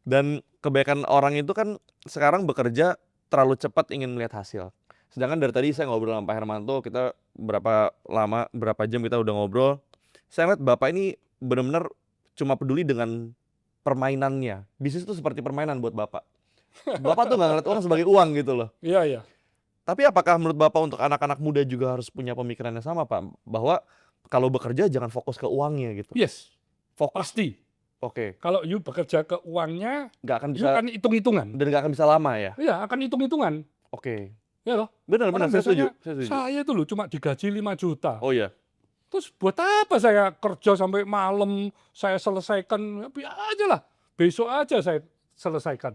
Dan kebanyakan orang itu kan sekarang bekerja terlalu cepat ingin melihat hasil. Sedangkan dari tadi saya ngobrol sama Pak Hermanto, kita berapa jam kita udah ngobrol. Saya lihat Bapak ini benar-benar cuma peduli dengan permainannya. Bisnis itu seperti permainan buat Bapak. Bapak tuh nggak ngeliat uang sebagai uang gitu loh. Iya, iya. Tapi apakah menurut Bapak untuk anak-anak muda juga harus punya pemikiran yang sama, Pak? Bahwa kalau bekerja jangan fokus ke uangnya gitu. Yes, Fokus, pasti. oke, Kalau you bekerja ke uangnya, nggak akan you bisa kan hitung-hitungan. dan nggak akan bisa lama ya. Iya, akan hitung-hitungan. Oke, Ya loh. benar-benar Orang saya setuju, biasanya, saya setuju. saya itu loh cuma digaji 5 juta. Oh iya, Terus buat apa saya kerja sampai malam, saya selesaikan, biar aja lah. Besok aja saya selesaikan.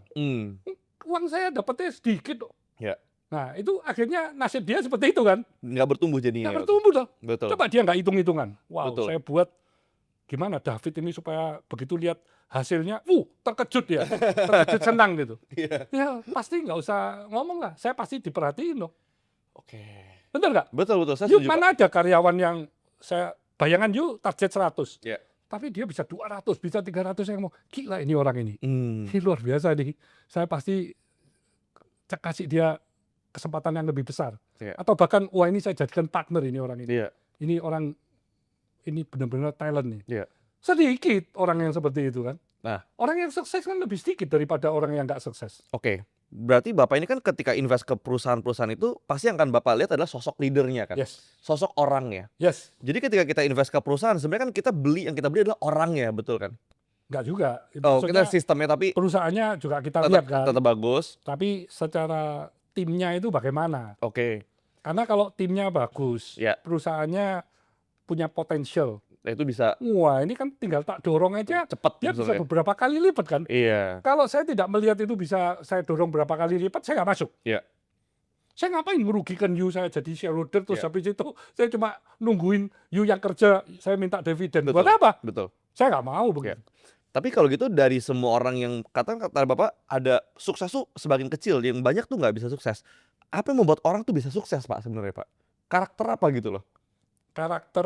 Uang saya dapetnya sedikit. ya, Nah, itu akhirnya nasib dia seperti itu kan. nggak bertumbuh jadinya. Nggak bertumbuh dong. Betul. Coba dia nggak hitung-hitungan. Wow, Betul. saya buat gimana David ini supaya begitu lihat hasilnya, terkejut ya, terkejut senang gitu. Iya. Ya pasti nggak usah ngomong lah, saya pasti diperhatiin loh. Oke. Bener nggak? Betul, saya Yuk, setuju, Pak. mana ada karyawan yang saya bayangan yuk target 100. Iya. Tapi dia bisa 200, bisa 300, saya ngomong, gila ini orang ini. Hmm. Ini luar biasa nih. Saya pasti kasih dia kesempatan yang lebih besar. Iya. Atau bahkan, wah ini saya jadikan partner ini orang ini. Iya. Ini orang, ini benar-benar talent nih. Iya. Sedikit orang yang seperti itu kan. Nah. Orang yang sukses kan lebih sedikit daripada orang yang nggak sukses. Oke. Berarti Bapak ini kan ketika invest ke perusahaan-perusahaan itu pasti yang akan Bapak lihat adalah sosok leadernya kan? Yes. Sosok orangnya. Yes. Jadi ketika kita invest ke perusahaan sebenarnya kan yang kita beli adalah orangnya, betul kan? Nggak juga. Oh, Maksudnya, kita sistemnya tapi perusahaannya juga kita lihat kan. tetap bagus. Tapi secara timnya itu bagaimana? Oke. Karena kalau timnya bagus, Ya. perusahaannya punya potensial. Nah, itu bisa Wah, ini kan tinggal tak dorong aja, cepat dia bisa sebenarnya. beberapa kali lipat kan. Iya. Kalau saya tidak melihat itu bisa saya dorong berapa kali lipat, saya nggak masuk. Iya. Saya ngapain merugikan you, saya jadi shareholder, terus Iya. habis itu saya cuma nungguin you yang kerja, saya minta dividen. Betul. Buat apa? Betul. Saya nggak mau begitu. Tapi kalau gitu dari semua orang yang kata Bapak ada sukses tuh sebagian kecil, yang banyak tuh nggak bisa sukses. Apa yang membuat orang tuh bisa sukses, Pak, sebenarnya, Pak? Karakter apa gitu loh? Karakter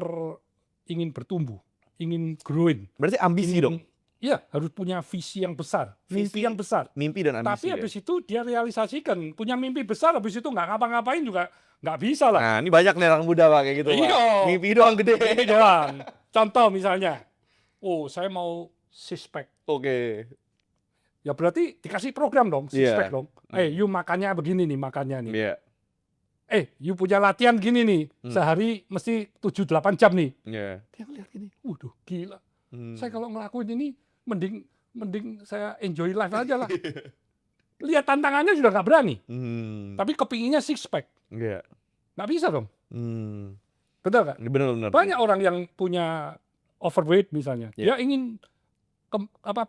ingin bertumbuh, ingin growing. Berarti ambisi dong? Iya, harus punya visi yang besar, mimpi yang besar. Mimpi dan ambisi. Tapi habis itu dia realisasikan, punya mimpi besar, habis itu nggak ngapa-ngapain juga nggak bisa lah. Nah, ini banyak nih anak muda, Pak, kayak gitu, Pak. Iya. Mimpi doang gede. Mimpi doang. Contoh misalnya, saya mau six-pack. Oke. Ya berarti dikasih program dong, six-pack dong. You makannya begini nih, makannya nih. Iya. You punya latihan gini nih, sehari mesti 7-8 jam nih. Iya. Dia ngeliat gini, waduh gila. Saya kalau ngelakuin ini, mending saya enjoy life aja lah. Lihat tantangannya sudah nggak berani. Tapi kepinginnya six-pack. Iya. Nggak bisa dong. Betul kan? Benar. Banyak orang yang punya overweight misalnya. Iya. Dia ingin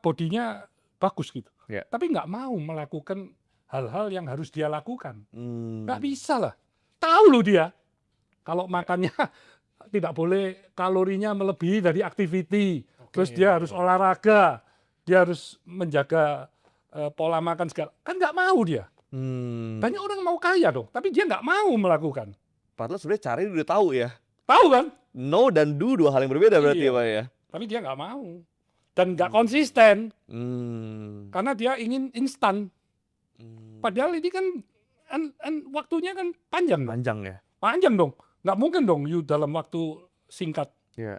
bodinya bagus gitu. Iya. Tapi nggak mau melakukan hal-hal yang harus dia lakukan. Nggak bisa lah. Tahu loh dia. Kalau makannya tidak boleh kalorinya melebihi dari activity. Terus dia harus olahraga. Dia harus menjaga pola makan segala. Kan nggak mau dia. Banyak orang mau kaya dong. Tapi dia nggak mau melakukan. Padahal sebenarnya caranya udah tahu ya. Tahu kan? No dan do dua hal yang berbeda berarti Iya. ya, Pak ya. Tapi dia nggak mau. Dan nggak konsisten. Karena dia ingin instan. Padahal ini kan waktunya kan panjang. Panjang ya. Panjang dong. Nggak mungkin dong you dalam waktu singkat. Iya.